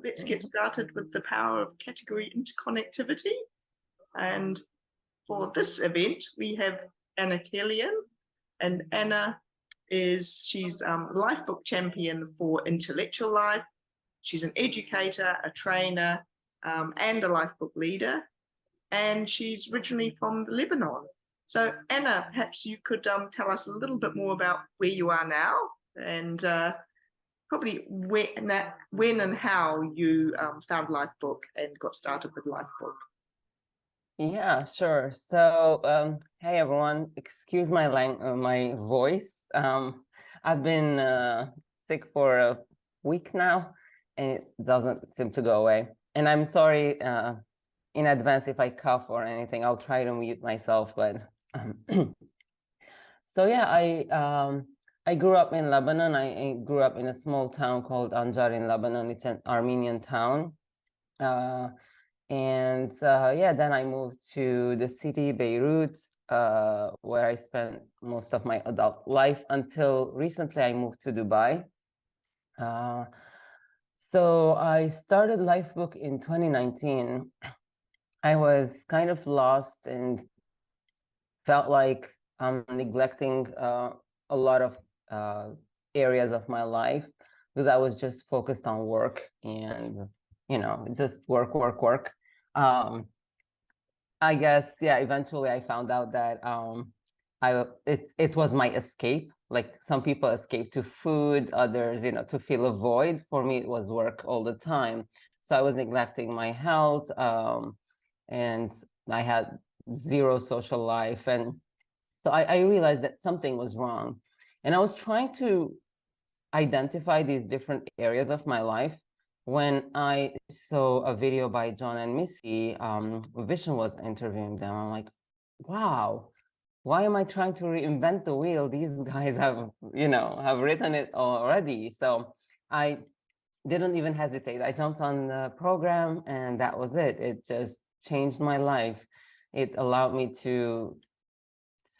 Let's get started with the power of category interconnectivity. And for this event, we have Anna Kelian, and Anna she's Lifebook champion for intellectual life. She's an educator, a trainer, and a Lifebook leader. And she's originally from Lebanon. So Anna, perhaps you could tell us a little bit more about where you are now and probably when and how you found Lifebook and got started with Lifebook. Yeah, sure. So, hey everyone, excuse my my voice. I've been sick for a week now, and it doesn't seem to go away. And I'm sorry in advance if I cough or anything. I'll try to mute myself. But so yeah, I grew up in Lebanon. I grew up in a small town called Anjar in Lebanon. It's an Armenian town. Yeah, then I moved to the city, Beirut, where I spent most of my adult life until recently I moved to Dubai. So I started Lifebook in 2019. I was kind of lost and felt like I'm neglecting a lot of areas of my life because I was just focused on work and, just work. I guess, yeah, eventually I found out that it was my escape. Like some people escape to food, others, to fill a void. For me, it was work all the time. So I was neglecting my health, and I had zero social life. And so I realized that something was wrong. And I was trying to identify these different areas of my life when I saw a video by John and Missy. Vision was interviewing them. I'm like, wow, why am I trying to reinvent the wheel? These guys have written it already. So I didn't even hesitate. I jumped on the program and that was it. It just changed my life. It allowed me to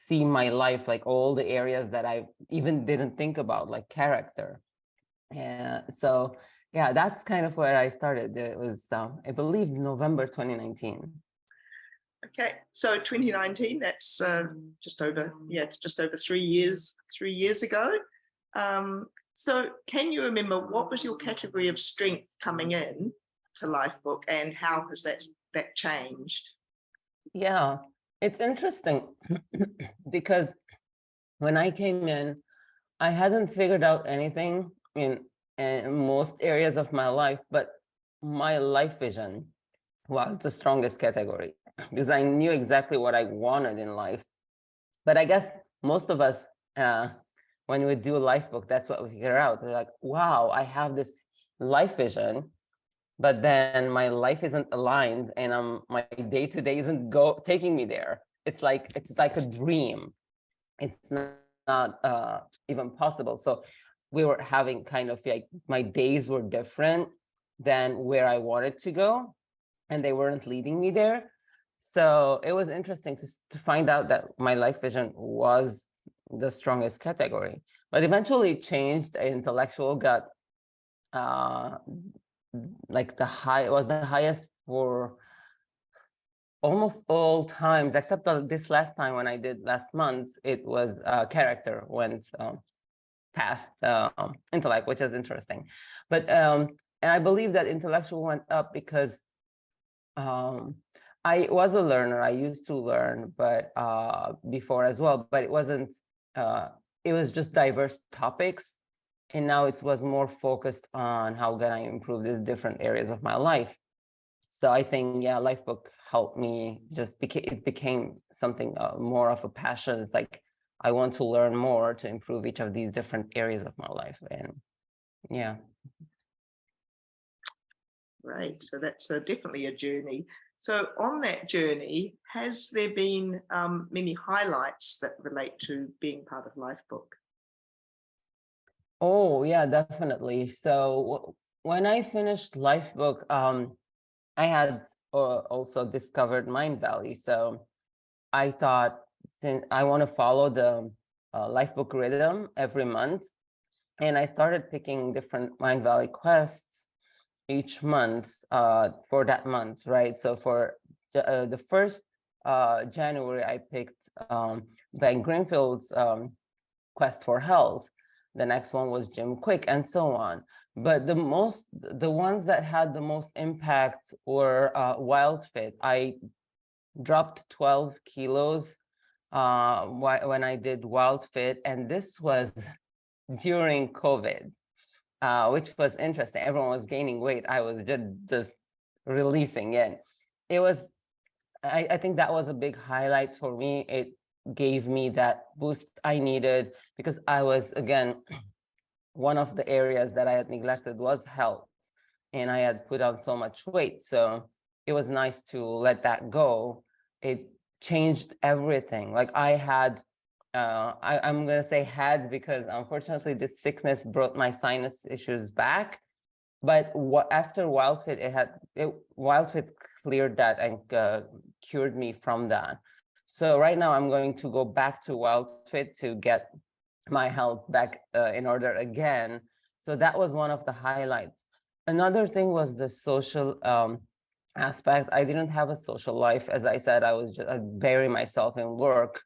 see my life, like all the areas that I even didn't think about, like character. So yeah, that's kind of where I started. It was, I believe, November 2019. Okay, so 2019, that's just over 3 years ago. So can you remember what was your category of strength coming in to Lifebook and how has that changed? Yeah, it's interesting because when I came in, I hadn't figured out anything in most areas of my life, but my life vision was the strongest category because I knew exactly what I wanted in life. But I guess most of us, when we do Lifebook, that's what we figure out. We're like, wow, I have this life vision, but then my life isn't aligned and my day-to-day isn't taking me there. It's like a dream. It's not even possible. So we were having kind of like, my days were different than where I wanted to go, and they weren't leading me there. So it was interesting to find out that my life vision was the strongest category. But eventually it changed. Intellectual got like it was the highest for almost all times, except this last time when I did last month, it was character went past intellect, which is interesting. But and I believe that intellectual went up because I was a learner. I used to learn, but before as well, but it wasn't, it was just diverse topics. And now it was more focused on how can I improve these different areas of my life. So I think, yeah, Lifebook helped me. It became something more of a passion. It's like, I want to learn more to improve each of these different areas of my life. And yeah. Right, so that's definitely a journey. So on that journey, has there been many highlights that relate to being part of Lifebook? Oh, yeah, definitely. So when I finished Lifebook, I had also discovered Mind Valley. So I thought, since I want to follow the Lifebook rhythm every month, and I started picking different Mind Valley quests. each month for that month, right? So for the first January, I picked Ben Greenfield's Quest for Health. The next one was Jim Quick, and so on. But the ones that had the most impact were Wild Fit. I dropped 12 kilos when I did Wild Fit, and this was during COVID, which was interesting. Everyone was gaining weight. I was just releasing it. It was, I think that was a big highlight for me. It gave me that boost I needed, because I was, again, one of the areas that I had neglected was health, and I had put on so much weight. So it was nice to let that go. It changed everything. Like I had, I'm going to say had, because unfortunately this sickness brought my sinus issues back. But after WildFit, WildFit cleared that and cured me from that. So right now I'm going to go back to WildFit to get my health back in order again. So that was one of the highlights. Another thing was the social aspect. I didn't have a social life. As I said, I bury myself in work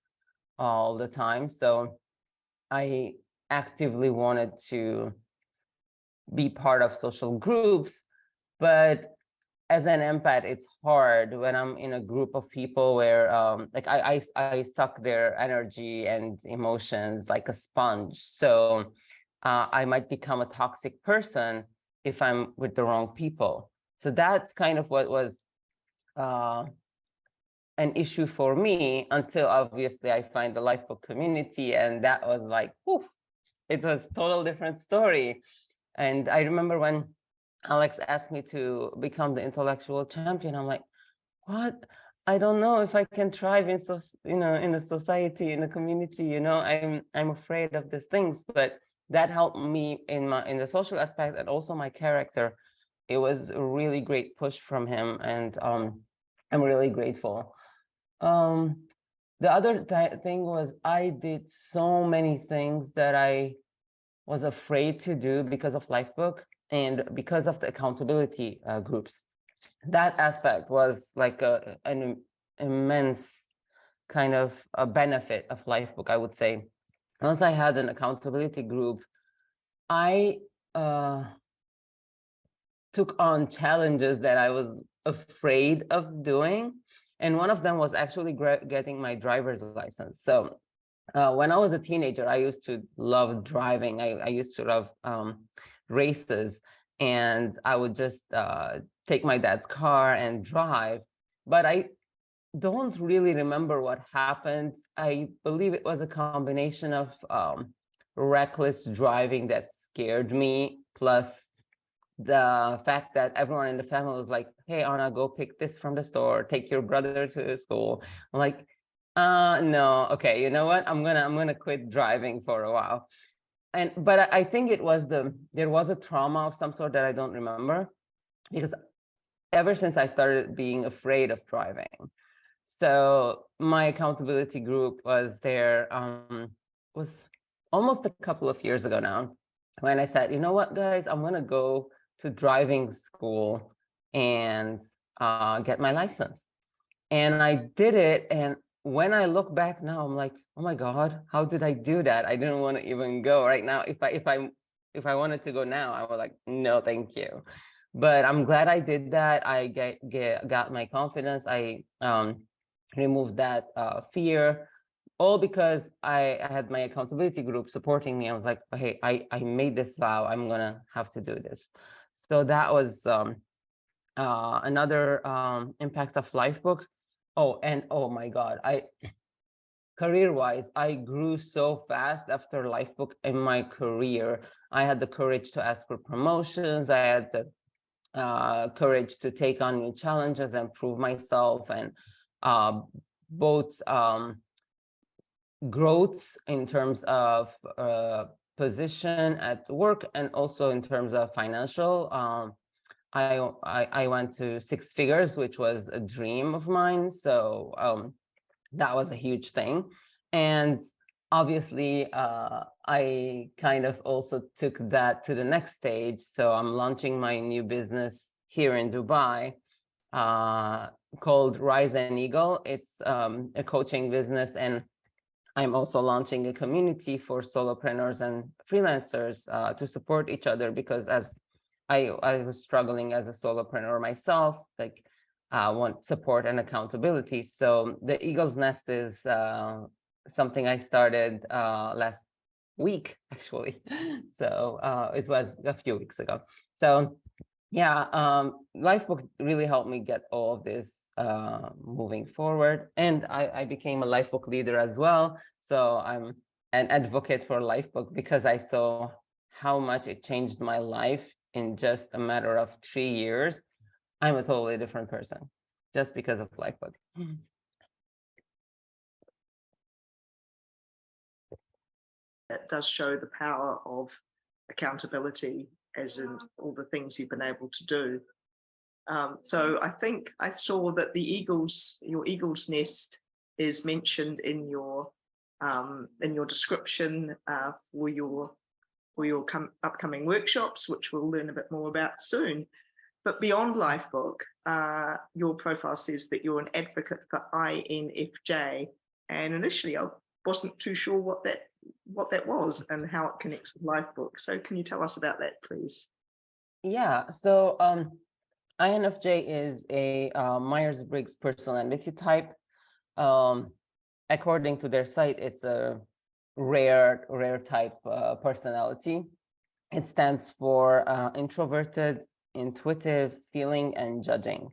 all the time. So I actively wanted to be part of social groups, but as an empath, it's hard when I'm in a group of people where like I suck their energy and emotions like a sponge. So I might become a toxic person if I'm with the wrong people. So that's kind of what was an issue for me, until obviously I find the Lifebook community, and that was like, whew, it was a total different story. And I remember when Alex asked me to become the intellectual champion, I'm like, what? I don't know if I can thrive in in the society, in the community. I'm afraid of these things. But that helped me in the social aspect, and also my character. It was a really great push from him, and I'm really grateful. The other thing was, I did so many things that I was afraid to do because of Lifebook and because of the accountability groups. That aspect was like an immense kind of a benefit of Lifebook, I would say. Once I had an accountability group, I took on challenges that I was afraid of doing. And one of them was actually getting my driver's license. So when I was a teenager, I used to love driving. I used to love races, and I would just take my dad's car and drive. But I don't really remember what happened. I believe it was a combination of reckless driving that scared me, plus the fact that everyone in the family was like, hey, Anna, go pick this from the store, take your brother to school. I'm like, no, okay, you know what? I'm gonna quit driving for a while. But I think there was a trauma of some sort that I don't remember, because ever since I started being afraid of driving. So my accountability group was there, was almost a couple of years ago now, when I said, you know what, guys, I'm gonna go to driving school and get my license. And I did it. And when I look back now, I'm like, oh my God, how did I do that? I didn't want to even go right now. If I wanted to go now, I was like, no, thank you. But I'm glad I did that. I got my confidence. I removed that fear, all because I had my accountability group supporting me. I was like, hey, I made this vow. I'm gonna have to do this. So that was another impact of Lifebook. Oh, and oh my God, career-wise, I grew so fast after Lifebook in my career. I had the courage to ask for promotions. I had the courage to take on new challenges and prove myself, and both growth in terms of position at work, and also in terms of financial. I went to 6 figures, which was a dream of mine. So that was a huge thing. And obviously, I kind of also took that to the next stage. So I'm launching my new business here in Dubai, called Rise and Eagle. It's a coaching business, and I'm also launching a community for solopreneurs and freelancers to support each other, because as I was struggling as a solopreneur myself, like want support and accountability. So the Eagle's Nest is something I started last week, actually. So it was a few weeks ago. So yeah, Lifebook really helped me get all of this moving forward. And I became a Lifebook leader as well. So I'm an advocate for Lifebook because I saw how much it changed my life in just a matter of 3 years. I'm a totally different person just because of Lifebook. That does show the power of accountability, as in all the things you've been able to do. So I think I saw that your Eagle's Nest is mentioned in your description for your upcoming workshops, which we'll learn a bit more about soon. But beyond Lifebook, your profile says that you're an advocate for INFJ, and initially I wasn't too sure what that was and how it connects with Lifebook. So can you tell us about that, please? Yeah, so INFJ is a Myers-Briggs personality type. According to their site, it's a rare type personality. It stands for introverted, intuitive, feeling, and judging.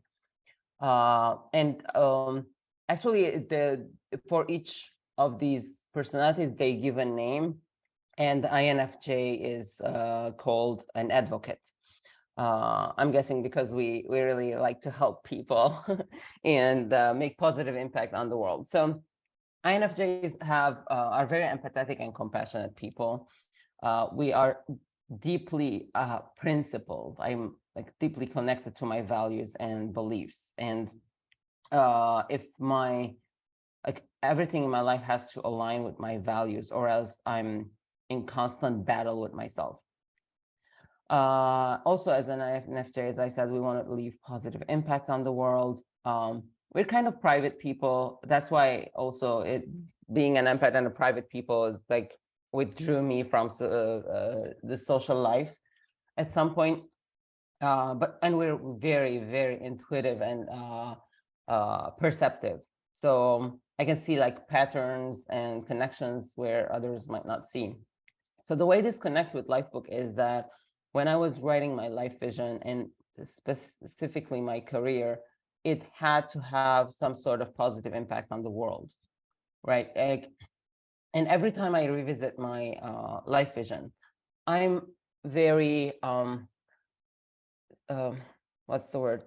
Actually, for each of these personalities, they give a name, and INFJ is called an advocate. I'm guessing because we really like to help people and make positive impact on the world. So INFJs are very empathetic and compassionate people. We are deeply principled. I'm like deeply connected to my values and beliefs. And if everything in my life has to align with my values, or else I'm in constant battle with myself. Also, as an INFJ, as I said, we want to leave positive impact on the world. We're kind of private people. That's why also being an empath and a private people is like withdrew me from the social life at some point. And we're very, very intuitive and perceptive. So I can see like patterns and connections where others might not see. So the way this connects with Lifebook is that when I was writing my life vision and specifically my career, it had to have some sort of positive impact on the world, right? And every time I revisit my life vision, I'm very, what's the word?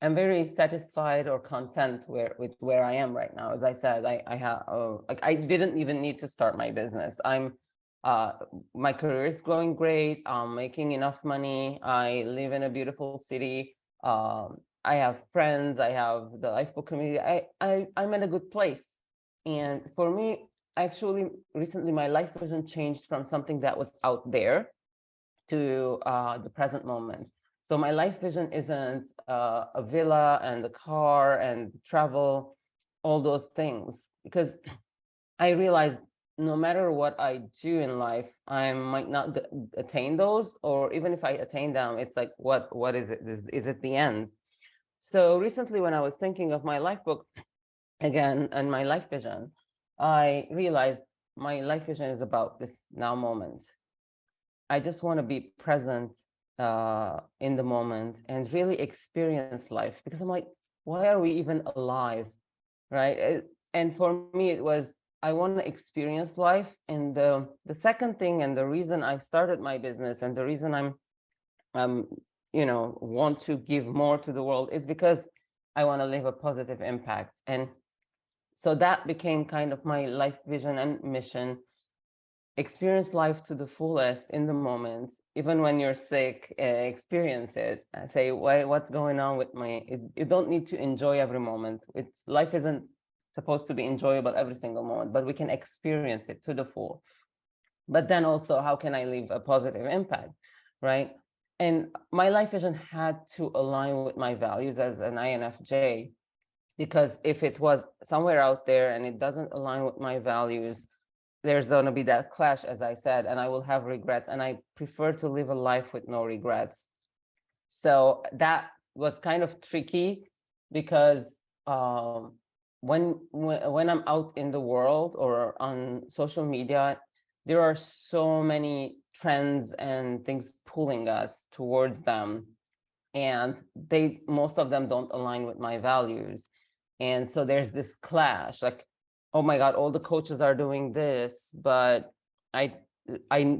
I'm very satisfied or content with where I am right now. As I said, I didn't even need to start my business. My career is growing great. I'm making enough money. I live in a beautiful city. I have friends. I have the Lifebook community. I'm in a good place. And for me, actually, recently my life vision changed from something that was out there to the present moment. So my life vision isn't a villa and a car and travel, all those things, because I realized no matter what I do in life, I might not attain those, or even if I attain them, it's like, what is it? Is it the end? So recently, when I was thinking of my life book again and my life vision, I realized my life vision is about this now moment. I just want to be present in the moment and really experience life, because I'm like, why are we even alive, right? And for me, it was, I want to experience life. And the second thing, and the reason I started my business, and the reason I'm want to give more to the world, is because I want to leave a positive impact. And so that became kind of my life vision and mission. Experience life to the fullest in the moment, even when you're sick. Experience it. Say, what's going on with me? You don't need to enjoy every moment. Life isn't supposed to be enjoyable every single moment, but we can experience it to the full. But then also, how can I leave a positive impact, right? And my life vision had to align with my values as an INFJ, because if it was somewhere out there and it doesn't align with my values, there's going to be that clash, as I said, and I will have regrets. And I prefer to live a life with no regrets. So that was kind of tricky, because when I'm out in the world or on social media, there are so many trends and things pulling us towards them, and most of them don't align with my values. And so there's this clash, like, oh my God, all the coaches are doing this, but I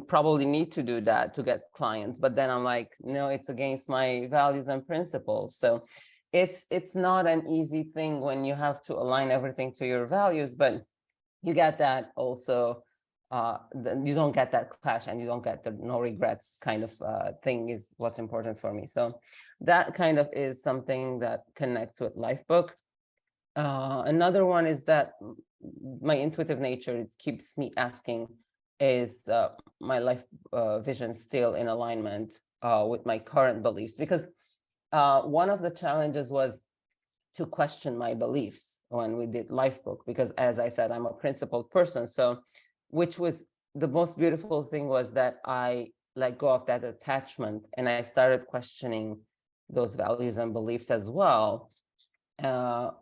probably need to do that to get clients. But then I'm like, no, it's against my values and principles. So it's not an easy thing when you have to align everything to your values, but you get that also. You don't get that clash, and you don't get the no regrets kind of thing is what's important for me. So that kind of is something that connects with Lifebook. Another one is that my intuitive nature, it keeps me asking, is my life vision still in alignment with my current beliefs? Because one of the challenges was to question my beliefs when we did Lifebook, because as I said, I'm a principled person. So which was the most beautiful thing, was that I let go of that attachment and I started questioning those values and beliefs as well.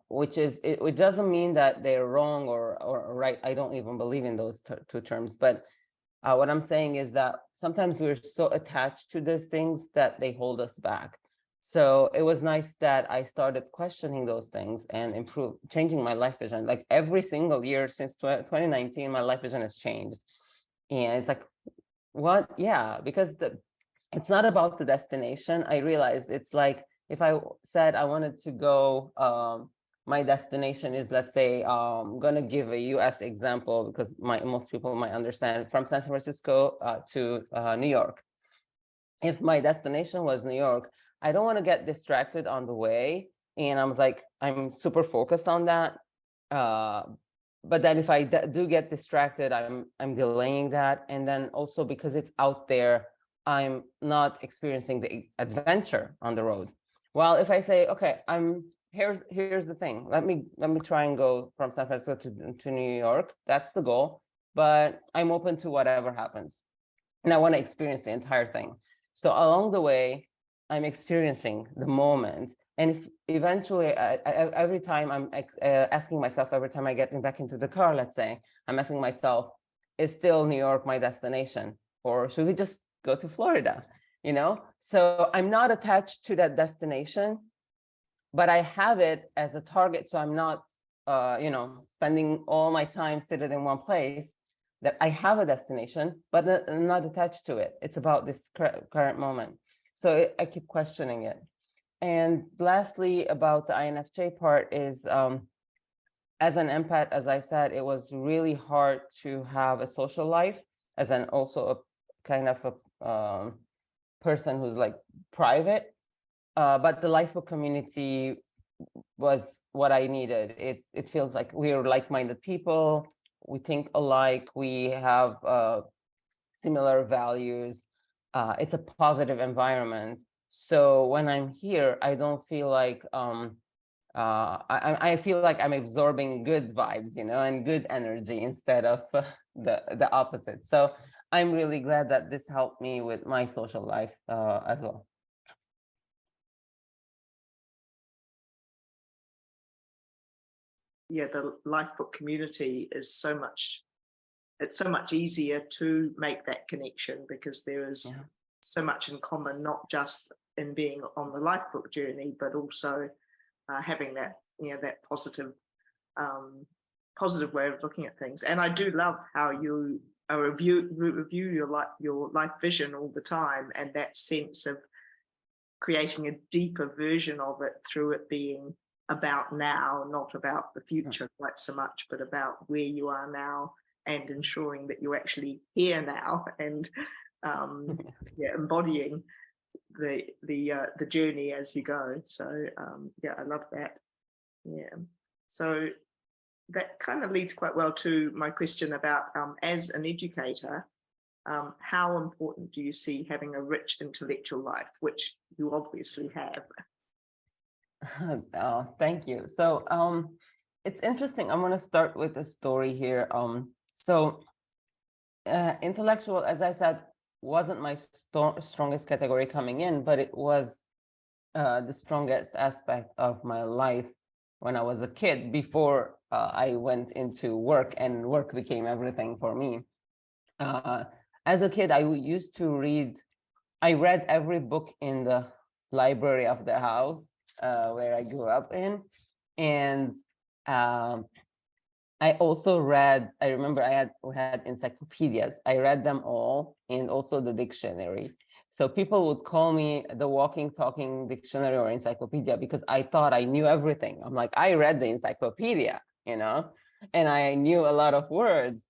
Which is, it doesn't mean that they're wrong or right. I don't even believe in those two terms. But what I'm saying is that sometimes we're so attached to these things that they hold us back. So it was nice that I started questioning those things and changing my life vision. Like every single year since 2019, my life vision has changed. And it's like, what? Yeah, because it's not about the destination. I realized it's like, if I said I wanted to go, my destination is, let's say, I'm going to give a US example because most people might understand, from San Francisco to New York. If my destination was New York, I don't want to get distracted on the way. And I was like, I'm super focused on that. But then if I do get distracted, I'm delaying that. And then also because it's out there, I'm not experiencing the adventure on the road. Well, if I say, okay, here's the thing. Let me try and go from San Francisco to New York. That's the goal. But I'm open to whatever happens. And I want to experience the entire thing. So along the way, I'm experiencing the moment. And if eventually, every time I'm asking myself, every time I get back into the car, let's say, I'm asking myself, is still New York my destination? Or should we just go to Florida? You know? So I'm not attached to that destination, but I have it as a target. So I'm not, spending all my time sitting in one place. That I have a destination, but I'm not attached to it. It's about this current moment. So I keep questioning it. And lastly, about the INFJ part is, as an empath, as I said, it was really hard to have a social life, as also a kind of a person who's like private. But the Lifebook community was what I needed. It feels like we are like-minded people. We think alike. We have similar values. It's a positive environment. So when I'm here, I don't feel like I feel like I'm absorbing good vibes, and good energy instead of the opposite. So I'm really glad that this helped me with my social life as well. Yeah, the Lifebook community is it's so much easier to make that connection, because there is so much in common, not just in being on the Lifebook journey, but also having that, that positive way of looking at things. And I do love how you review your life vision all the time, and that sense of creating a deeper version of it through it being about now, not about the future quite so much, but about where you are now, and ensuring that you're actually here now, and embodying the journey as you go. So I love that. Yeah. So that kind of leads quite well to my question about, as an educator, how important do you see having a rich intellectual life, which you obviously have? Oh, thank you. So it's interesting. I'm going to start with a story here. Intellectual, as I said, wasn't my strongest category coming in, but it was the strongest aspect of my life when I was a kid, before I went into work, and work became everything for me. As a kid, I used to read. I read every book in the library of the house where I grew up in, and I also read. I remember we had encyclopedias. I read them all, and also the dictionary. So people would call me the walking, talking dictionary or encyclopedia, because I thought I knew everything. I'm like, I read the encyclopedia, and I knew a lot of words.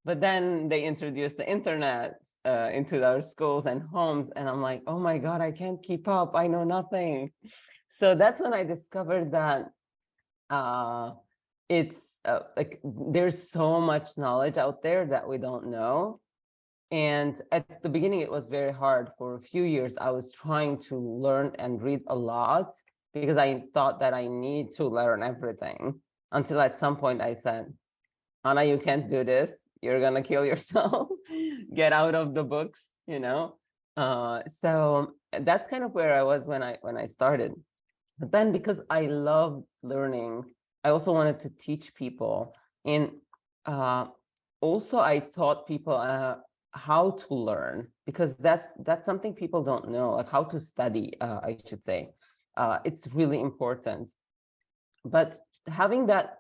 But then they introduced the internet into our schools and homes, and I'm like, oh my God, I can't keep up. I know nothing. So that's when I discovered that it's like there's so much knowledge out there that we don't know. And at the beginning, it was very hard. For a few years, I was trying to learn and read a lot, because I thought that I need to learn everything, until at some point I said, Anna, you can't do this. You're gonna kill yourself. Get out of the books, So that's kind of where I was when I started. But then, because I love learning, I also wanted to teach people. And also I taught people how to learn, because that's something people don't know, like how to study, I should say. It's really important. But having that,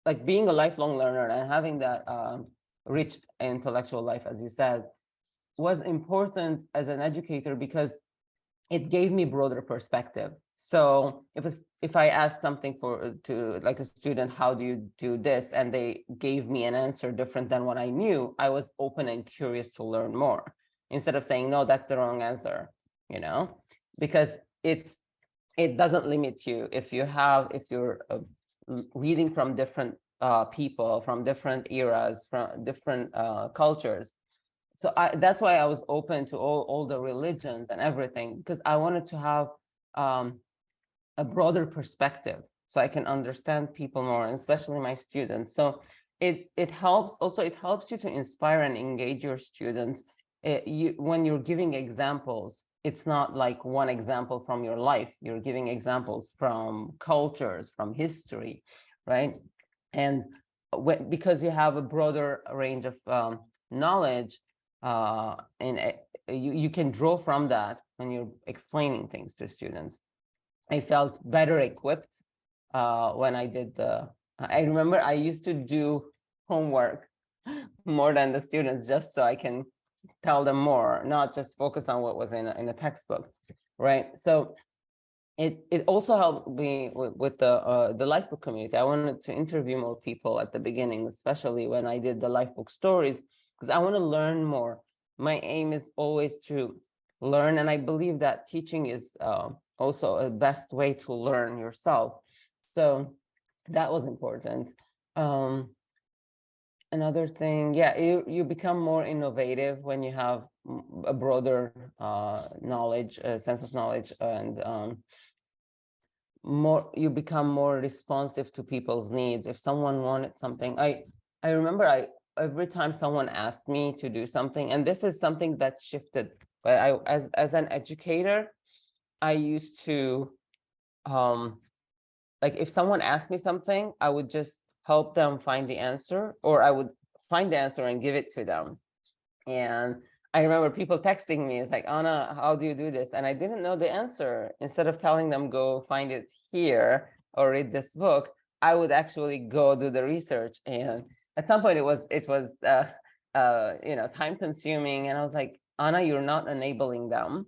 like being a lifelong learner and having that rich intellectual life, as you said, was important as an educator, because it gave me broader perspective. So if I asked something to like a student, how do you do this, and they gave me an answer different than what I knew, I was open and curious to learn more, instead of saying, no, that's the wrong answer, because it doesn't limit you if you're reading from different people, from different eras, from different cultures. So that's why I was open to all the religions and everything, because I wanted to have a broader perspective, so I can understand people more, and especially my students. So it helps you to inspire and engage your students. When you're giving examples, it's not like one example from your life. You're giving examples from cultures, from history, right? And because you have a broader range of knowledge, and you can draw from that when you're explaining things to students. I felt better equipped when I did I remember I used to do homework more than the students, just so I can tell them more, not just focus on what was in a textbook, right? So it also helped me with the Lifebook community. I wanted to interview more people at the beginning, especially when I did the Lifebook stories, because I want to learn more. My aim is always to learn, and I believe that teaching is also a best way to learn yourself. So that was important. Another thing, yeah, you become more innovative when you have a broader knowledge, a sense of knowledge, and you become more responsive to people's needs. If someone wanted something, I remember every time someone asked me to do something, and this is something that shifted, but as an educator, I used to like if someone asked me something, I would just help them find the answer, or I would find the answer and give it to them. And I remember people texting me, it's like, Anna, how do you do this? And I didn't know the answer. Instead of telling them, go find it here or read this book, I would actually go do the research. And at some point it was time consuming. And I was like, Anna, you're not enabling them.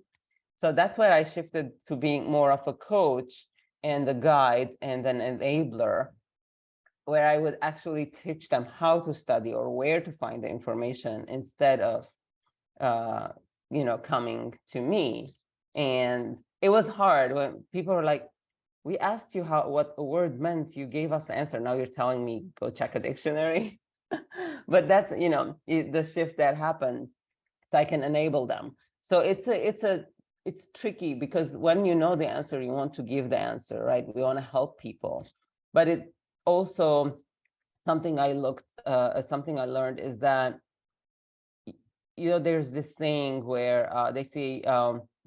So that's why I shifted to being more of a coach and a guide and an enabler, where I would actually teach them how to study or where to find the information, instead of coming to me. And it was hard when people were like, we asked you what a word meant. You gave us the answer. Now you're telling me go check a dictionary. But that's, you know, the shift that happens, so I can enable them. So it's tricky, because when you know the answer, you want to give the answer, right? We want to help people. But it also, something I learned is that, you know, there's this saying where they say,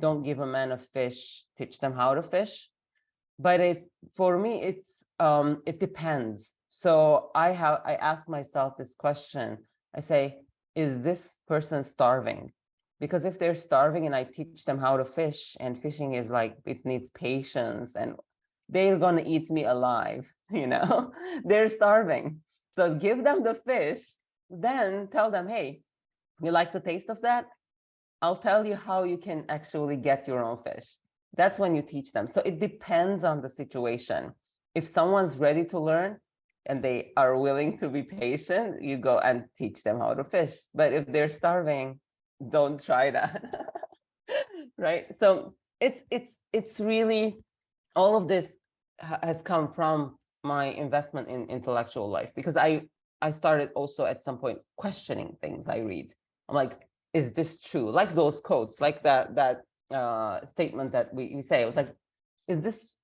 don't give a man a fish, teach them how to fish. But for me, it depends. So I ask myself this question. I say, is this person starving? Because if they're starving and I teach them how to fish, and fishing is like, it needs patience, and they're gonna eat me alive, you know, they're starving. So give them the fish, then tell them, hey, you like the taste of that? I'll tell you how you can actually get your own fish. That's when you teach them. So it depends on the situation. If someone's ready to learn and they are willing to be patient, you go and teach them how to fish. But if they're starving, don't try that. Right? So it's really, all of this has come from my investment in intellectual life, because I started also at some point questioning things I read. I'm like, is this true? Like those quotes, like that statement that we say. I was like, is this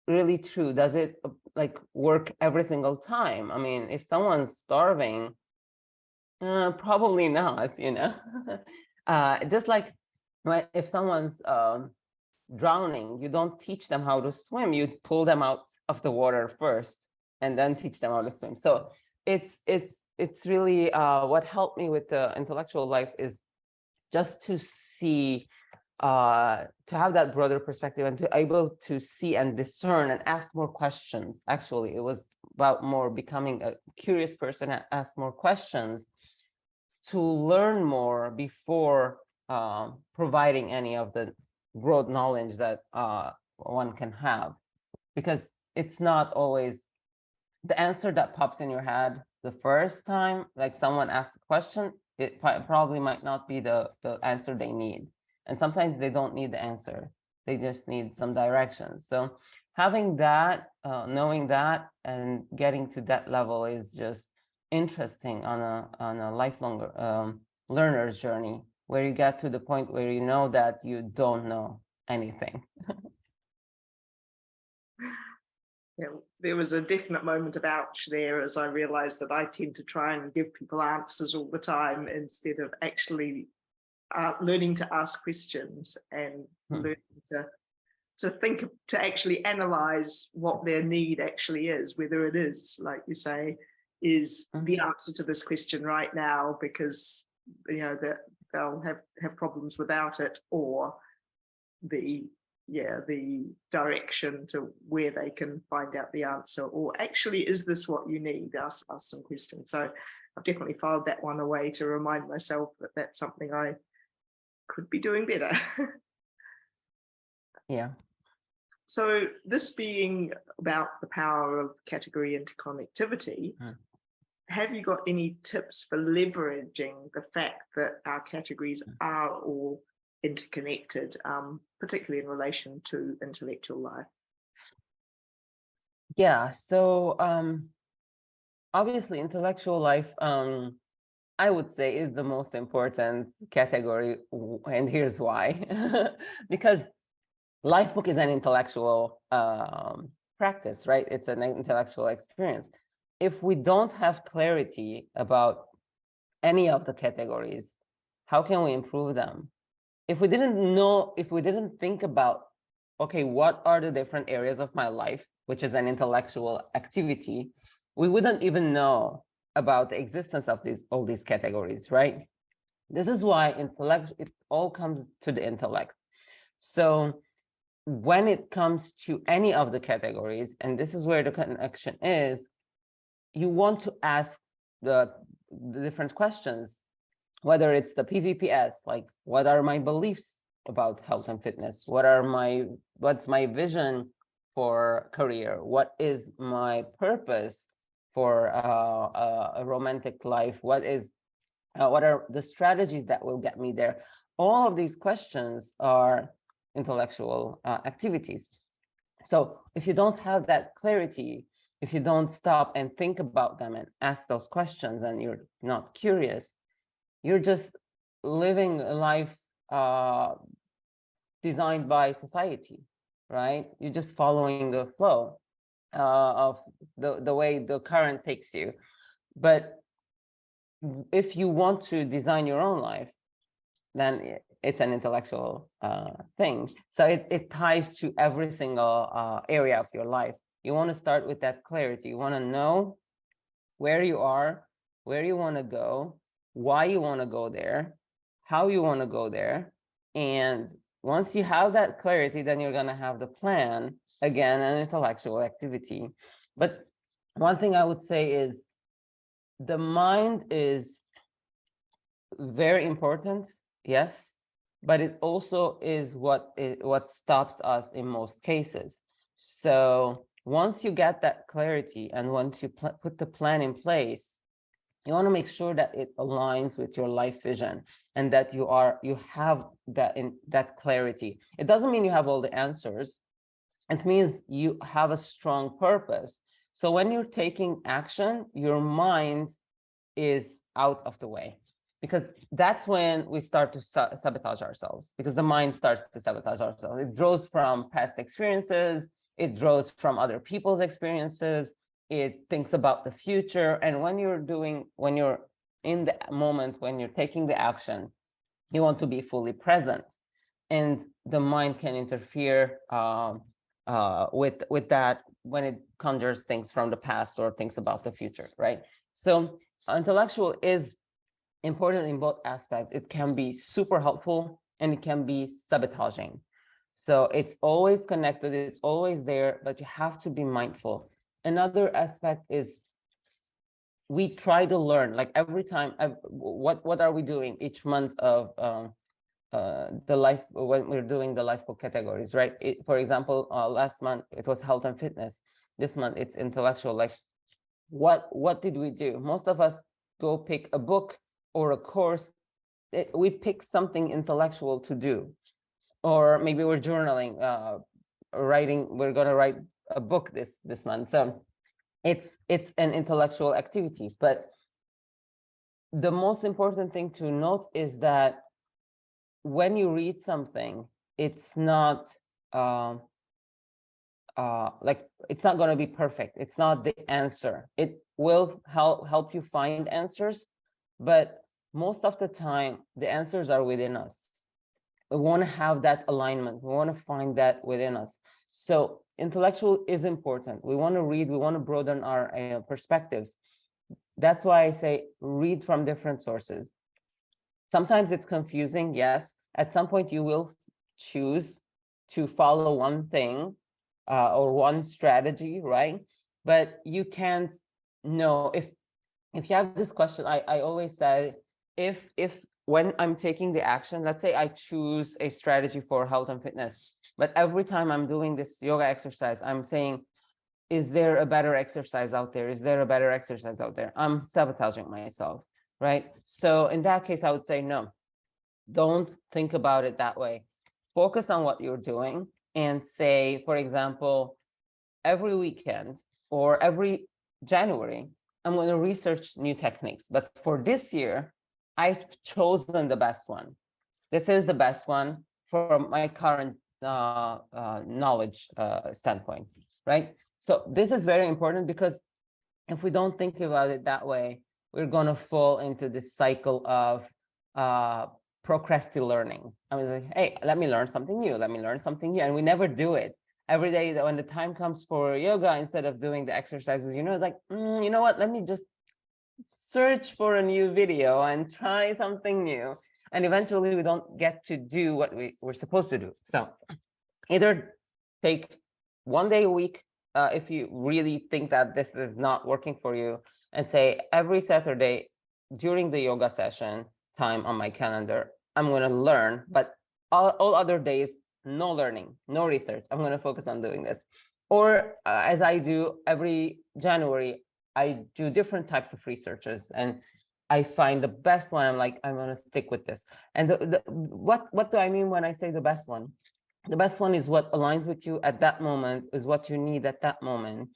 really true? Does it like work every single time? I mean, if someone's starving, probably not, you know. Just like if someone's drowning, you don't teach them how to swim. You pull them out of the water first and then teach them how to swim. So it's really what helped me with the intellectual life is just to see, to have that broader perspective, and to able to see and discern and ask more questions. Actually, it was about more becoming a curious person and ask more questions to learn more before providing any of the broad knowledge that one can have. Because it's not always the answer that pops in your head the first time, like someone asks a question, it probably might not be the answer they need. And sometimes they don't need the answer. They just need some directions. So having that, knowing that, and getting to that level is just interesting on a lifelong learner's journey, where you get to the point where you know that you don't know anything. Yeah, there was a definite moment of ouch there, as I realized that I tend to try and give people answers all the time instead of actually learning to ask questions and learning to think, to actually analyze what their need actually is, whether it is, like you say, is the answer to this question right now, because you know that they'll have problems without it, or the direction to where they can find out the answer, or actually, is this what you need? Ask some questions. So I've definitely filed that one away to remind myself that that's something I could be doing better. Yeah. So this being about the power of category interconnectivity, have you got any tips for leveraging the fact that our categories are all interconnected, particularly in relation to intellectual life? Yeah, so obviously intellectual life, I would say, is the most important category, and here's why. Because Lifebook is an intellectual practice, right? It's an intellectual experience. If we don't have clarity about any of the categories, how can we improve them? If we didn't think about, okay, what are the different areas of my life, which is an intellectual activity, we wouldn't even know about the existence of all these categories, right? This is why it all comes to the intellect. So when it comes to any of the categories, and this is where the connection is, you want to ask the different questions, whether it's the PVPS, like what are my beliefs about health and fitness? What's my vision for career? What is my purpose for a romantic life? What are the strategies that will get me there? All of these questions are intellectual activities. So if you don't have that clarity, if you don't stop and think about them and ask those questions, and you're not curious, you're just living a life designed by society, right? You're just following the flow of the way the current takes you. But if you want to design your own life, then it's an intellectual thing. So it ties to every single area of your life. You want to start with that clarity. You want to know where you are, where you want to go, why you want to go there, how you want to go there. And once you have that clarity, then you're going to have the plan, again, an intellectual activity. But one thing I would say is the mind is very important, yes, but it also is what stops us in most cases. So once you get that clarity and once you put the plan in place, you want to make sure that it aligns with your life vision and that you have that clarity. It doesn't mean you have all the answers. It means you have a strong purpose. So when you're taking action, your mind is out of the way, because that's when we start to sabotage ourselves, because the mind starts to sabotage ourselves. It draws from past experiences, it draws from other people's experiences, it thinks about the future. And when you're in the moment, when you're taking the action, you want to be fully present, and the mind can interfere with that when it conjures things from the past or thinks about the future, right? So intellectual is important in both aspects. It can be super helpful and it can be sabotaging. So it's always connected, it's always there, but you have to be mindful. Another aspect is we try to learn, like every time, what are we doing each month of the life, when we're doing the Lifebook categories, right? For example, last month it was health and fitness. This month it's intellectual. Like what did we do? Most of us go pick a book or a course. We pick something intellectual to do, or maybe we're journaling, writing. We're going to write a book this month. So it's an intellectual activity. But the most important thing to note is that when you read something, it's not like, it's not going to be perfect. It's not the answer. It will help you find answers, but most of the time the answers are within us. We want to have that alignment. We want to find that within us. So intellectual is important. We want to read, we want to broaden our perspectives. That's why I say read from different sources. Sometimes it's confusing, yes. At some point you will choose to follow one thing or one strategy, right? But you can't know. If you have this question, I always say, if when I'm taking the action, let's say I choose a strategy for health and fitness, but every time I'm doing this yoga exercise, I'm saying, is there a better exercise out there? Is there a better exercise out there? I'm sabotaging myself, right? So in that case, I would say, no, don't think about it that way. Focus on what you're doing and say, for example, every weekend or every January, I'm going to research new techniques. But for this year, I've chosen the best one. This is the best one from my current knowledge standpoint, right? So this is very important, because if we don't think about it that way, we're going to fall into this cycle of procrastinating learning. I was like, hey, let me learn something new. Let me learn something new. And we never do it. Every day when the time comes for yoga, instead of doing the exercises, like, you know what, let me just search for a new video and try something new. And eventually we don't get to do what we're supposed to do. So either take one day a week, if you really think that this is not working for you, and say every Saturday during the yoga session time on my calendar, I'm going to learn, but all other days, no learning, no research. I'm going to focus on doing this. Or as I do every January, I do different types of researches, and I find the best one. I'm like, I'm going to stick with this. And what do I mean when I say the best one? The best one is what aligns with you at that moment, is what you need at that moment.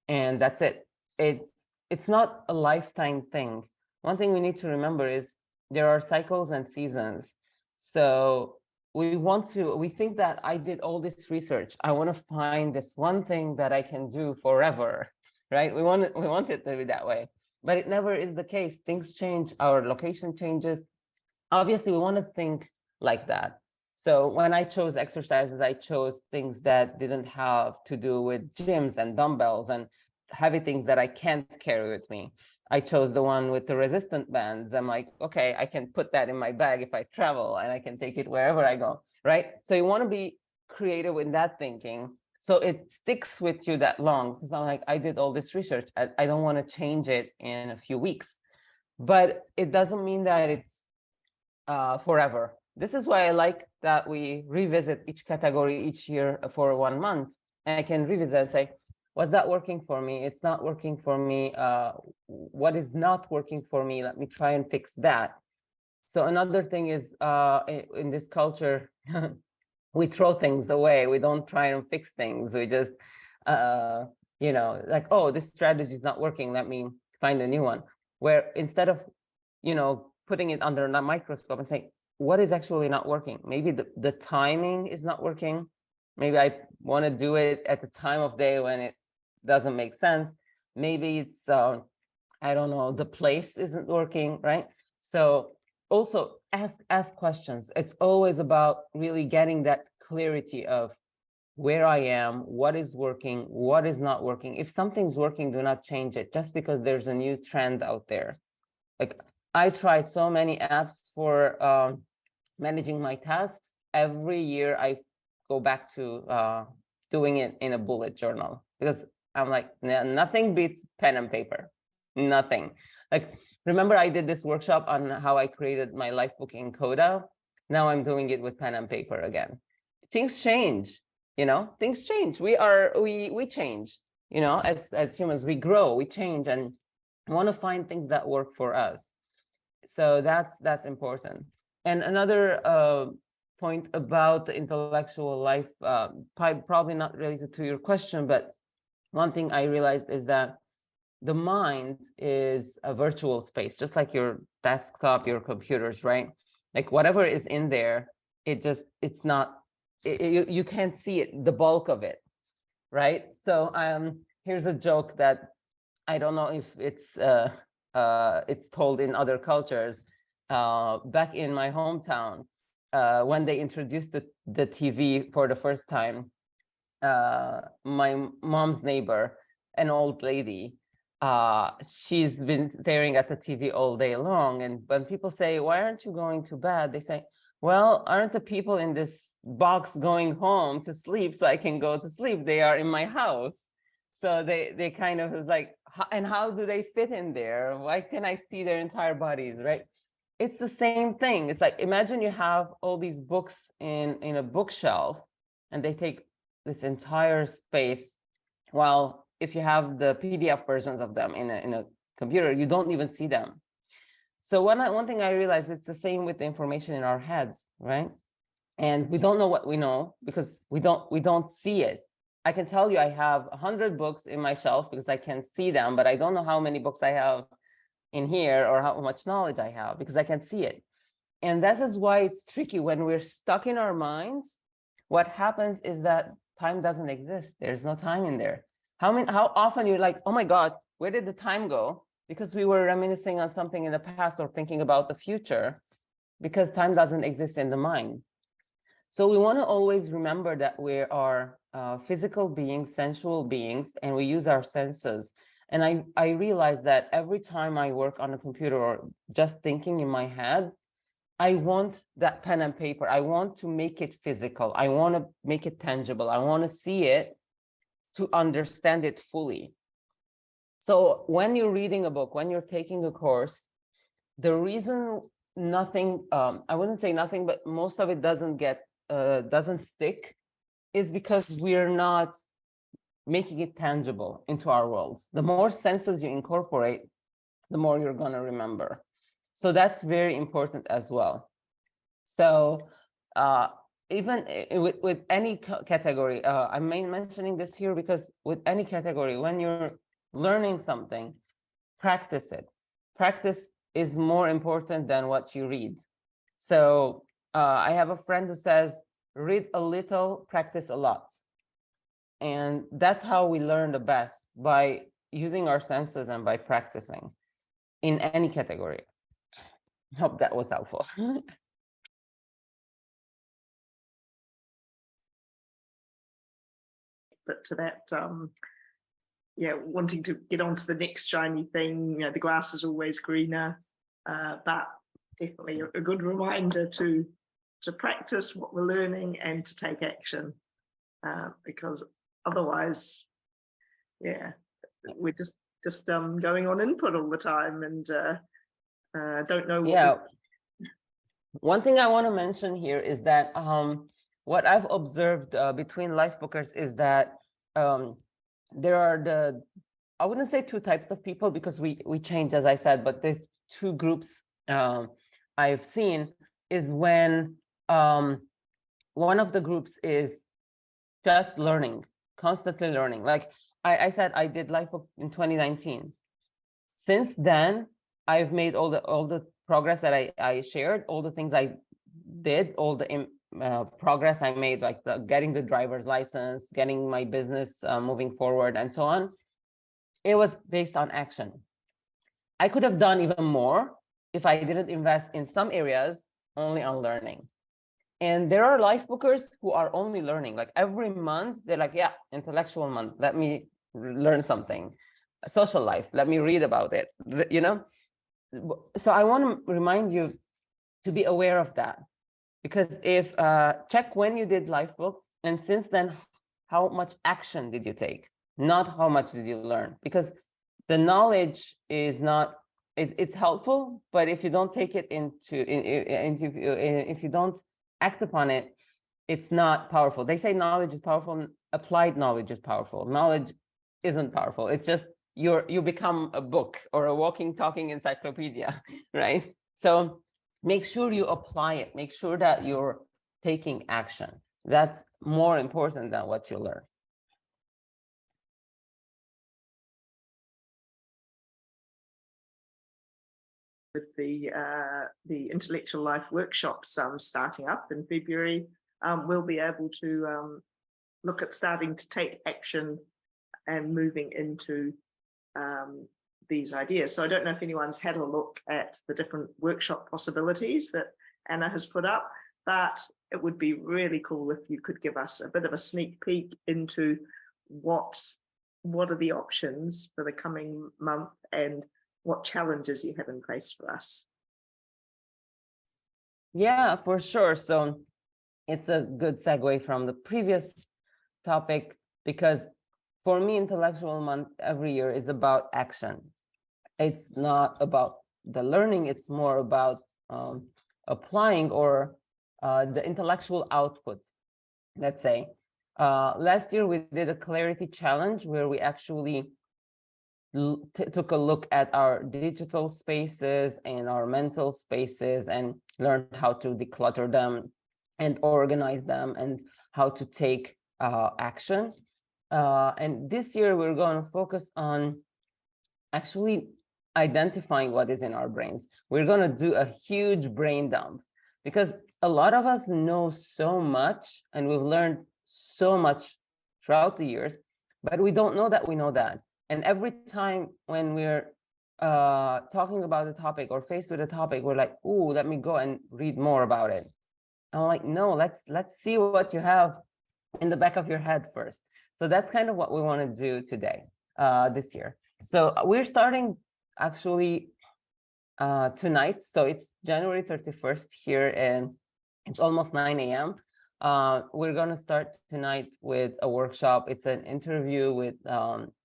And that's it. It's not a lifetime thing. One thing we need to remember is there are cycles and seasons. So we think that I did all this research. I want to find this one thing that I can do forever, right? We want it to be that way, but it never is the case. Things change, our location changes. Obviously, we want to think like that. So when I chose exercises, I chose things that didn't have to do with gyms and dumbbells and heavy things that I can't carry with me. I chose the one with the resistant bands. I'm like, okay, I can put that in my bag if I travel and I can take it wherever I go, right? So you want to be creative in that thinking. So it sticks with you that long, because I'm like, I did all this research. I don't want to change it in a few weeks. But it doesn't mean that it's forever. This is why I like that we revisit each category each year for 1 month. And I can revisit and say, was that working for me? It's not working for me. What is not working for me? Let me try and fix that. So another thing is in this culture, we throw things away. We don't try and fix things. We just, like, oh, this strategy is not working. Let me find a new one. Where instead of, putting it under a microscope and saying, what is actually not working? Maybe the timing is not working. Maybe I want to do it at the time of day when it doesn't make sense. Maybe it's, I don't know, the place isn't working, right? So also ask questions. It's always about really getting that clarity of where I am, what is working, what is not working. If something's working, do not change it just because there's a new trend out there. Like, I tried so many apps for managing my tasks. Every year I go back to doing it in a bullet journal, because I'm like, nothing beats pen and paper, nothing. Like, remember I did this workshop on how I created my Lifebook in Coda. Now I'm doing it with pen and paper again. Things change, things change. We change, as humans, we grow, we change, and want to find things that work for us. So that's important. And another point about the intellectual life, probably not related to your question, but one thing I realized is that the mind is a virtual space, just like your desktop, your computers, right? Like whatever is in there, it's not, you can't see it, the bulk of it, right? So here's a joke that I don't know if it's told in other cultures. Back in my hometown, when they introduced the TV for the first time, my mom's neighbor, an old lady, she's been staring at the TV all day long. And when people say, why aren't you going to bed? They say, well, aren't the people in this box going home to sleep so I can go to sleep? They are in my house. So they kind of is like, and how do they fit in there? Why can I see their entire bodies, right? It's the same thing. It's like, imagine you have all these books in a bookshelf and they take this entire space. While if you have the PDF versions of them in a computer, you don't even see them. So one thing I realized, it's the same with the information in our heads, right? And we don't know what we know because we don't see it. I can tell you I have 100 books in my shelf because I can see them, but I don't know how many books I have in here or how much knowledge I have because I can see it. And that is why it's tricky when we're stuck in our minds. What happens is that time doesn't exist. There's no time in there. How often you're like, oh my God, where did the time go? Because we were reminiscing on something in the past or thinking about the future, because time doesn't exist in the mind. So we want to always remember that we are physical beings, sensual beings, and we use our senses. And I realize that every time I work on a computer or just thinking in my head, I want that pen and paper. I want to make it physical. I want to make it tangible. I want to see it to understand it fully. So when you're reading a book, when you're taking a course, the reason nothing, I wouldn't say nothing, but most of it doesn't stick is because we're not making it tangible into our worlds. The more senses you incorporate, the more you're going to remember. So that's very important as well. So even with any category, I'm mentioning this here because with any category, when you're learning something, practice it. Practice is more important than what you read. So I have a friend who says, read a little, practice a lot. And that's how we learn the best, by using our senses and by practicing in any category. Hope that was helpful. But to that, yeah, wanting to get on to the next shiny thing, you know, the grass is always greener, but definitely a good reminder to practice what we're learning and to take action, because otherwise, yeah, we're just going on input all the time and don't know what. Yeah. One thing I want to mention here is that what I've observed between Lifebookers is that there are I wouldn't say two types of people, because we change, as I said, but there's two groups I've seen is when one of the groups is just learning, constantly learning. Like I said, I did Lifebook in 2019. Since then, I've made all the progress that I shared, all the things I did, all the progress I made, like getting the driver's license, getting my business moving forward, and so on. It was based on action. I could have done even more if I didn't invest in some areas only on learning. And there are Lifebookers who are only learning. Like every month, they're like, yeah, intellectual month, let me learn something. Social life, let me read about it, you know? So I want to remind you to be aware of that, because if check when you did Lifebook, and since then, how much action did you take, not how much did you learn? Because the knowledge is not, it's helpful, but if you don't take it if you don't act upon it, it's not powerful. They say knowledge is powerful, applied knowledge is powerful. Knowledge isn't powerful. It's just you become a book or a walking, talking encyclopedia, right? So make sure you apply it. Make sure that you're taking action. That's more important than what you learn. With the intellectual life workshops starting up in February, we'll be able to look at starting to take action and moving into these ideas. So I don't know if anyone's had a look at the different workshop possibilities that Anna has put up, but it would be really cool if you could give us a bit of a sneak peek into what are the options for the coming month and what challenges you have in place for us. Yeah, for sure. So it's a good segue from the previous topic, because for me, Intellectual Month every year is about action. It's not about the learning, it's more about applying or the intellectual output, let's say. Last year, we did a clarity challenge where we actually took a look at our digital spaces and our mental spaces and learned how to declutter them and organize them and how to take action. And this year, we're going to focus on actually identifying what is in our brains. We're going to do a huge brain dump, because a lot of us know so much and we've learned so much throughout the years, but we don't know that we know that. And every time when we're talking about a topic or faced with a topic, we're like, "Ooh, let me go and read more about it." I'm like, "No, let's see what you have in the back of your head first." So that's kind of what we want to do today, this year. So we're starting actually tonight. So it's January 31st here, and it's almost 9 a.m. We're going to start tonight with a workshop. It's an interview with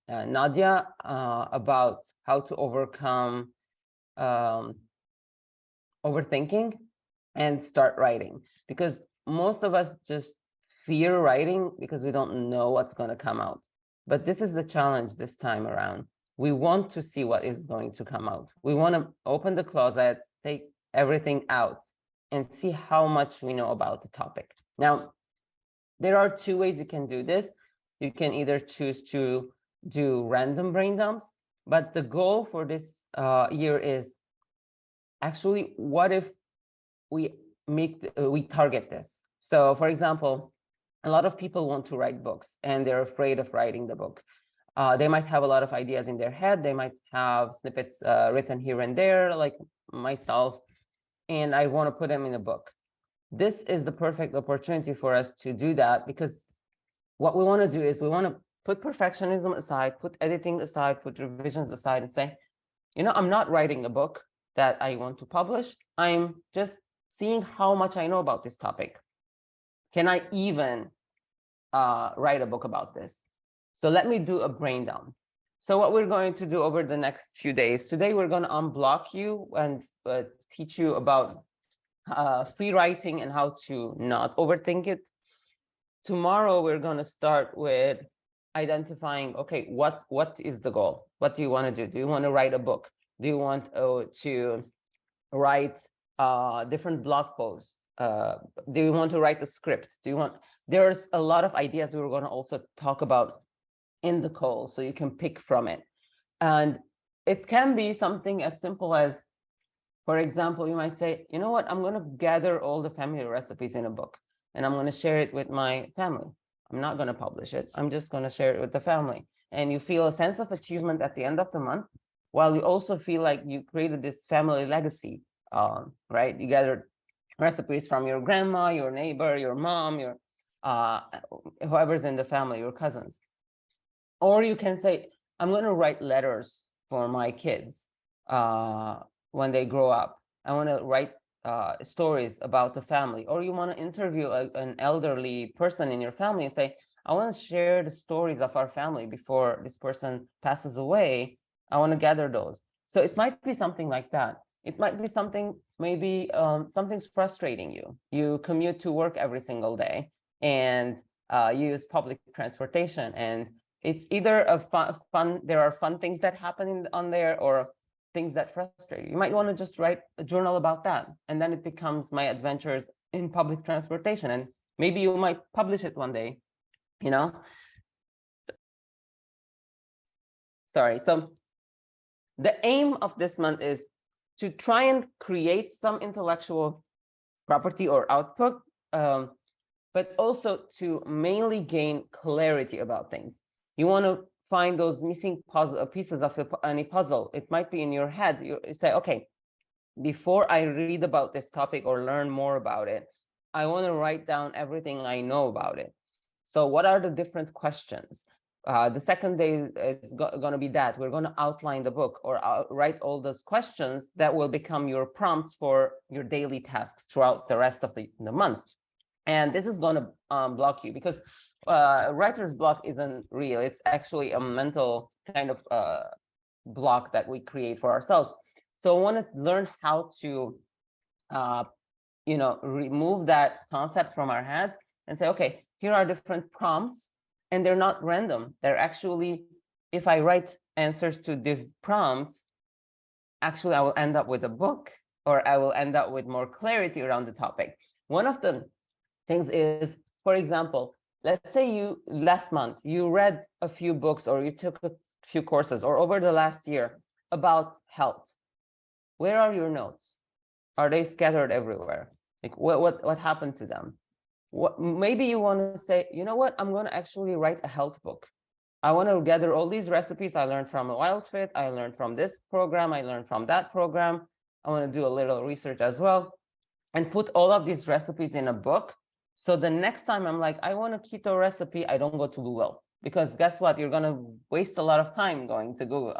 Nadia about how to overcome overthinking and start writing, because most of us just fear writing because we don't know what's going to come out. But this is the challenge this time around. We want to see what is going to come out. We want to open the closets, take everything out, and see how much we know about the topic. Now, there are two ways you can do this. You can either choose to do random brain dumps, but the goal for this year is actually, what if we target this? So for example, a lot of people want to write books and they're afraid of writing the book. They might have a lot of ideas in their head. They might have snippets written here and there, like myself, and I want to put them in a book. This is the perfect opportunity for us to do that, because what we want to do is we want to put perfectionism aside, put editing aside, put revisions aside, and say, I'm not writing a book that I want to publish. I'm just seeing how much I know about this topic. Can I even write a book about this? So let me do a brain dump. So what we're going to do over the next few days, today we're going to unblock you and teach you about free writing and how to not overthink it. Tomorrow, we're going to start with identifying, okay, what is the goal? What do you want to do? Do you want to write a book? Do you want to write different blog posts? Do you want to write a script? There's a lot of ideas we're going to also talk about in the call, so you can pick from it. And it can be something as simple as, for example, you might say, you know what, I'm going to gather all the family recipes in a book, and I'm going to share it with my family. I'm not going to publish it. I'm just going to share it with the family. And you feel a sense of achievement at the end of the month, while you also feel like you created this family legacy, right? You gathered recipes from your grandma, your neighbor, your mom, your whoever's in the family, your cousins. Or you can say, I'm going to write letters for my kids when they grow up. I want to write stories about the family. Or you want to interview an elderly person in your family and say, I want to share the stories of our family before this person passes away. I want to gather those. So it might be something like that. It might be something, maybe something's frustrating you. You commute to work every single day and you use public transportation, and it's either a fun, there are fun things that happen on there, or things that frustrate you. You might want to just write a journal about that, and then it becomes my adventures in public transportation, and maybe you might publish it one day, Sorry. So the aim of this month is to try and create some intellectual property or output, but also to mainly gain clarity about things. You want to find those missing pieces of any puzzle. It might be in your head. You say, okay, before I read about this topic or learn more about it, I want to write down everything I know about it. So what are the different questions? The second day is going to be that we're going to outline the book, or write all those questions that will become your prompts for your daily tasks throughout the rest of the month. And this is going to block you, because writer's block isn't real. It's actually a mental kind of block that we create for ourselves. So I want to learn how to, remove that concept from our heads and say, okay, here are different prompts, and they're not random. They're actually, if I write answers to these prompts, actually I will end up with a book, or I will end up with more clarity around the topic. One of the things is, for example, let's say last month you read a few books, or you took a few courses, or over the last year, about health. Where are your notes? Are they scattered everywhere? Like what happened to them? Maybe you want to say, you know what, I'm going to actually write a health book. I want to gather all these recipes I learned from WildFit, I learned from this program, I learned from that program. I want to do a little research as well, and put all of these recipes in a book. So the next time I'm like, I want a keto recipe, I don't go to Google, because guess what? You're going to waste a lot of time going to Google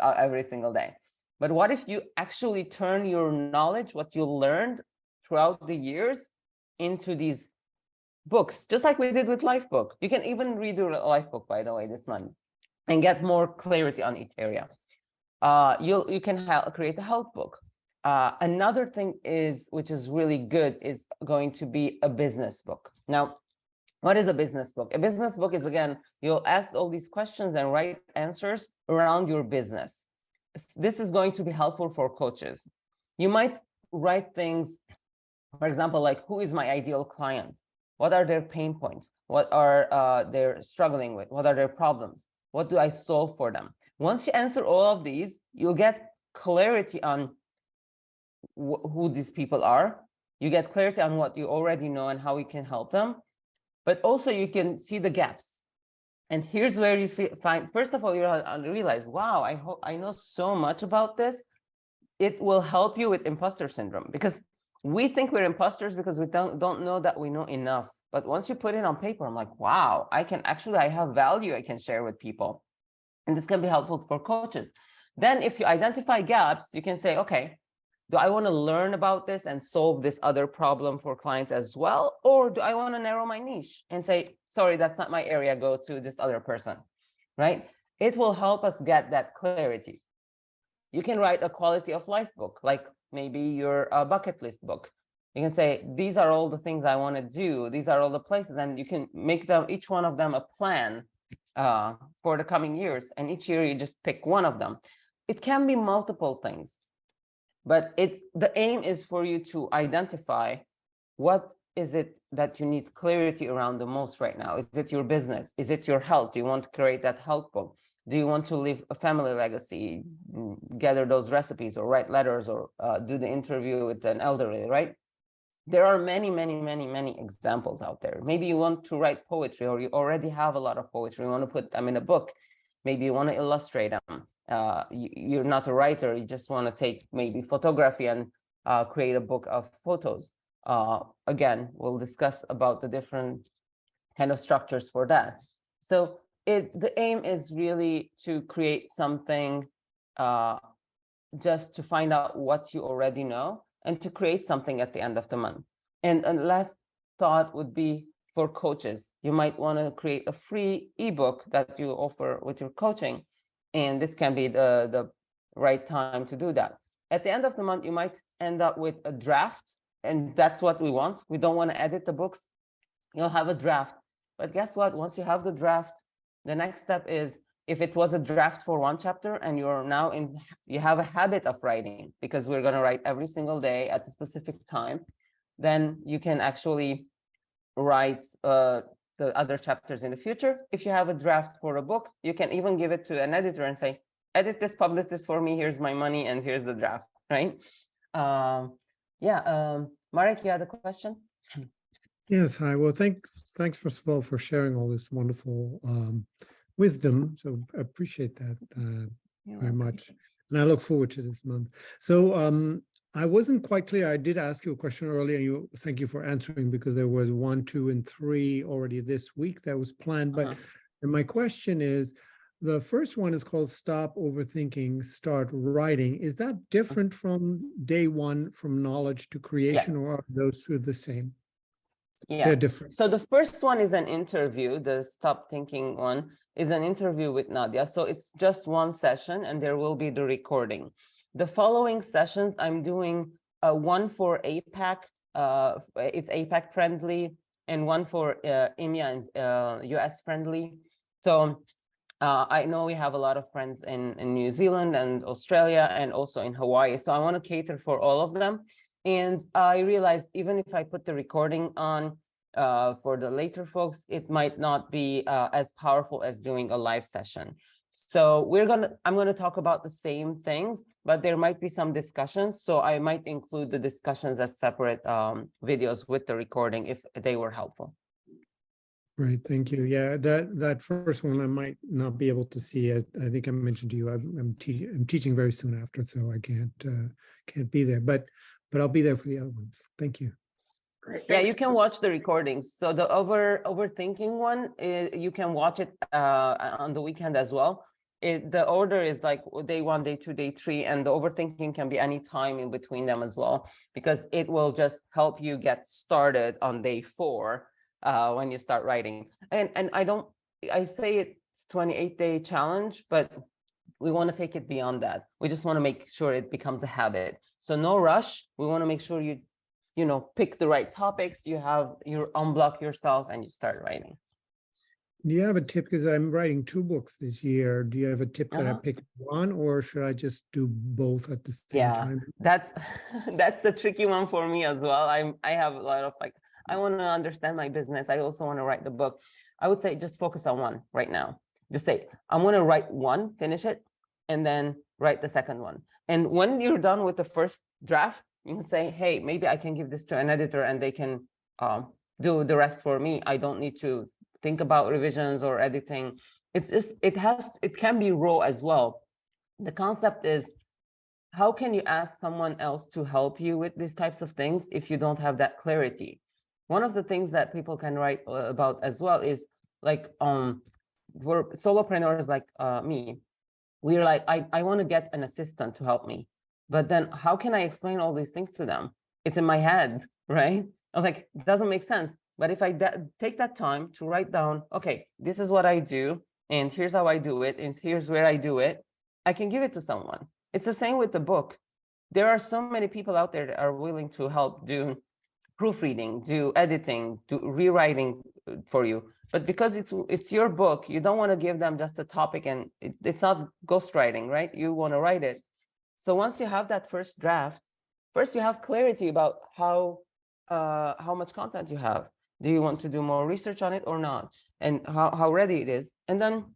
every single day. But what if you actually turn your knowledge, what you learned throughout the years, into these books, just like we did with Lifebook? You can even redo Lifebook, by the way, this month, and get more clarity on each area. You can create a health book. Another thing which is really good, is going to be a business book. Now, what is a business book? A business book is, again, you'll ask all these questions and write answers around your business. This is going to be helpful for coaches. You might write things, for example, like, who is my ideal client? What are their pain points? What are they're struggling with? What are their problems? What do I solve for them? Once you answer all of these, you'll get clarity on who these people are. You get clarity on what you already know and how you can help them. But also you can see the gaps. And here's where you find, first of all, you realize, wow, I know so much about this. It will help you with imposter syndrome, because we think we're imposters because we don't know that we know enough. But once you put it on paper, I'm like, wow, I have value I can share with people. And this can be helpful for coaches. Then if you identify gaps, you can say, okay, do I want to learn about this and solve this other problem for clients as well? Or do I want to narrow my niche and say, sorry, that's not my area, go to this other person, right? It will help us get that clarity. You can write a quality of life book, like maybe your bucket list book. You can say, these are all the things I want to do. These are all the places, and you can make them, each one of them, a plan for the coming years. And each year you just pick one of them. It can be multiple things, but the aim is for you to identify what is it that you need clarity around the most right now. Is it your business? Is it your health? Do you want to create that health book? Do you want to leave a family legacy, gather those recipes, or write letters, or do the interview with an elderly, right? There are many, many, many, many examples out there. Maybe you want to write poetry, or you already have a lot of poetry. You want to put them in a book. Maybe you want to illustrate them. You're not a writer. You just want to take maybe photography and create a book of photos. Again, we'll discuss about the different kind of structures for that. So the aim is really to create something just to find out what you already know and to create something at the end of the month. And last thought would be for coaches. You might want to create a free ebook that you offer with your coaching. And this can be the right time to do that. At the end of the month, you might end up with a draft, and that's what we want. We don't want to edit the books. You'll have a draft. But guess what? Once you have the draft, the next step is, if it was a draft for one chapter and you have a habit of writing, because we're going to write every single day at a specific time, then you can actually write the other chapters in the future. If you have a draft for a book, you can even give it to an editor and say, edit this, publish this for me, here's my money, and here's the draft, right? Marek, you had a question? Yes, hi. Well, thanks first of all for sharing all this wonderful wisdom. So I appreciate that very much. And I look forward to this month. So I wasn't quite clear. I did ask you a question earlier. Thank you for answering, because there was 1, 2, and 3 already this week that was planned. But and my question is, the first one is called Stop Overthinking, Start Writing. Is that different from day one, from knowledge to creation, or are those two the same? Yeah, they're different. So the first one is an interview. The Stop Thinking one is an interview with Nadia. So it's just one session, and there will be the recording. The following sessions, I'm doing one for APAC. It's APAC friendly, and one for EMEA and US friendly. So I know we have a lot of friends in New Zealand and Australia, and also in Hawaii. So I want to cater for all of them. And I realized, even if I put the recording on for the later folks, it might not be as powerful as doing a live session. So I'm gonna talk about the same things, but there might be some discussions. So I might include the discussions as separate videos with the recording if they were helpful. Great, thank you. Yeah, that first one I might not be able to see. I think I mentioned to you I'm teaching very soon after, so I can't be there. But I'll be there for the other ones. Thank you. Great. Yeah, you can watch the recordings. So the overthinking one, you can watch it on the weekend as well. The order is like day 1, day 2, day 3, and the overthinking can be any time in between them as well, because it will just help you get started on day 4 when you start writing. And I say it's 28-day challenge, but we want to take it beyond that. We just want to make sure it becomes a habit. So no rush. We want to make sure you pick the right topics, you unblock yourself, and you start writing. Do you have a tip? Because I'm writing 2 books this year. Do you have a tip that I pick one, or should I just do both at the same time? That's the tricky one for me as well. I have a lot of I want to understand my business. I also want to write the book. I would say just focus on one right now. Just say, I'm going to write one, finish it, and then write the second one. And when you're done with the first draft, you can say, hey, maybe I can give this to an editor and they can do the rest for me. I don't need to think about revisions or editing. It's just, it can be raw as well. The concept is, how can you ask someone else to help you with these types of things if you don't have that clarity? One of the things that people can write about as well is like, we're solopreneurs like me. We're like, I want to get an assistant to help me, but then how can I explain all these things to them? It's in my head, right? I'm like, it doesn't make sense. But if I take that time to write down, okay, this is what I do, and here's how I do it, and here's where I do it, I can give it to someone. It's the same with the book. There are so many people out there that are willing to help do proofreading, do editing, do rewriting for you. But because it's your book, you don't want to give them just a topic, and it's not ghostwriting, right? You want to write it. So once you have that first draft, first you have clarity about how much content you have. Do you want to do more research on it or not? And how ready it is. And then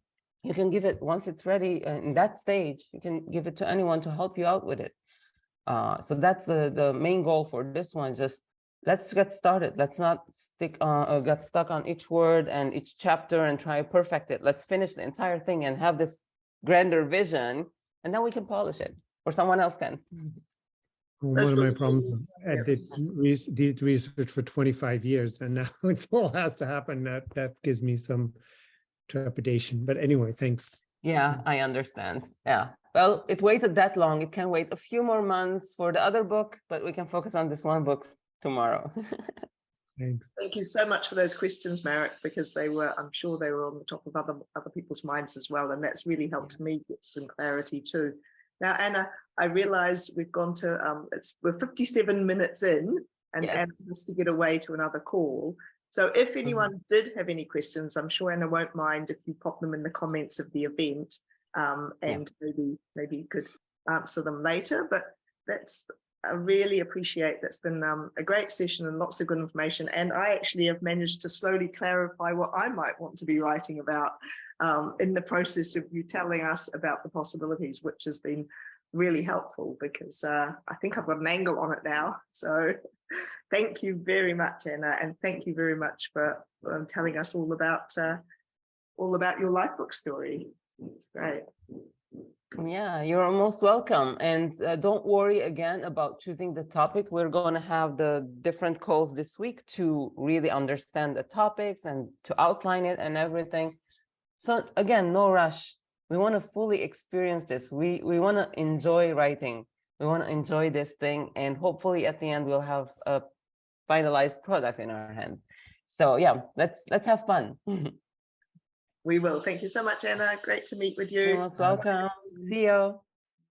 you can give it, once it's ready in that stage, you can give it to anyone to help you out with it. So that's the main goal for this one. Just let's get started. Let's not get stuck on each word and each chapter and try to perfect it. Let's finish the entire thing and have this grander vision, and then we can polish it, or someone else can. Well, one of my problems, I did research for 25 years, and now it all has to happen. That gives me some trepidation. But anyway, thanks. Yeah, I understand. Yeah. Well, it waited that long. It can wait a few more months for the other book, but we can focus on this one book tomorrow. Thanks. Thank you so much for those questions, Marek, because they were, I'm sure they were on the top of other people's minds as well. And that's really helped me get some clarity too. Now, Anna, I realize we've gone to, we're 57 minutes in, and Yes. Anna has to get away to another call. So if anyone did have any questions, I'm sure Anna won't mind if you pop them in the comments of the event, and maybe you could answer them later. But I really appreciate that's been a great session and lots of good information. And I actually have managed to slowly clarify what I might want to be writing about in the process of you telling us about the possibilities, which has been really helpful, because I think I've got an angle on it now. So thank you very much, Anna, and thank you very much for telling us all about your Lifebook story. It's great. Yeah, you're most welcome. And don't worry again about choosing the topic. We're going to have the different calls this week to really understand the topics and to outline it and everything. So again, no rush. We want to fully experience this. We want to enjoy writing. We want to enjoy this thing. And hopefully at the end, we'll have a finalized product in our hands. So yeah, let's have fun. We will. Thank you so much, Anna. Great to meet with you. You're most welcome. See you.